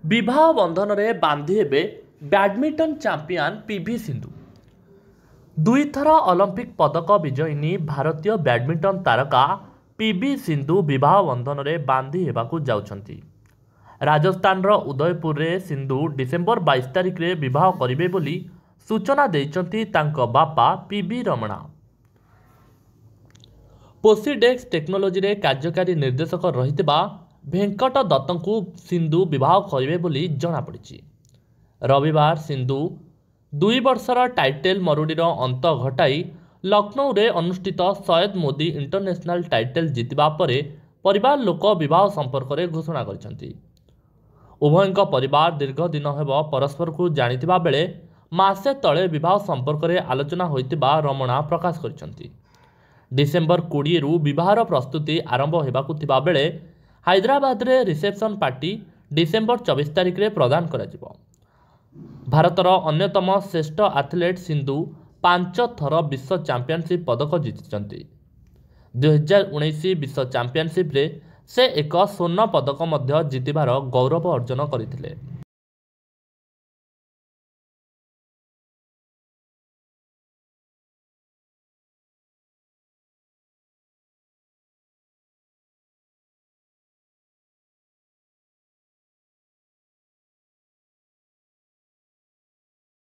विवाह बंधन में बांधि हेबे बैडमिंटन चैंपियन पीवी सिंधु। दुईथर ओलंपिक पदक विजयिनी भारतीय बैडमिंटन तारका पीवी सिंधु विवाह बंधन में बांधि हेबाकु जाउछंती। राजस्थान उदयपुर रे सिंधु डिसेम्बर 22 तारिख रे विवाह करिवे बोली सूचना देइछंती तांको बापा पीवी रमणा। पोसीडेक्स टेक्नोलोजी रे कार्यकारी निर्देशक रहितबा भेंकट दत्तଙ୍କୁ सिंधु विवाह करिवे बोली जणा पड़िछि। रविवार सिंधु 2 वर्षर टाइटेल मरुडीर अंत घटाई लखनऊ रे अनुष्ठित सैयद मोदी इंटरनेशनल टाइटेल जितिबा परे परिवार लोक विवाह संपर्क रे घोषणा करिसंती। उभयଙ୍କ परिवार दीर्घ दिन हेब परस्पर को जानिथिबा बेले मासे तळे विवाह संपर्क रे आलोचना होइतिबा रमणा प्रकाश करिसंती। डिसेम्बर 20 रु विवाहर प्रस्तुति आरंभ हेबाकु थिबा बेले हैदराबाद रे रिसेप्शन पार्टी डिसेम्बर 24 तारिख रे प्रदान करा जिवो। भारतर अन्यतम श्रेष्ठ एथलीट सिंधु 5 थर विश्व चैंपियनशिप पदक जीतिचंती। 2019 विश्व चैंपियनशिप रे से एक स्वर्ण पदक मध्य जीतिबार गौरव अर्जन करथिले।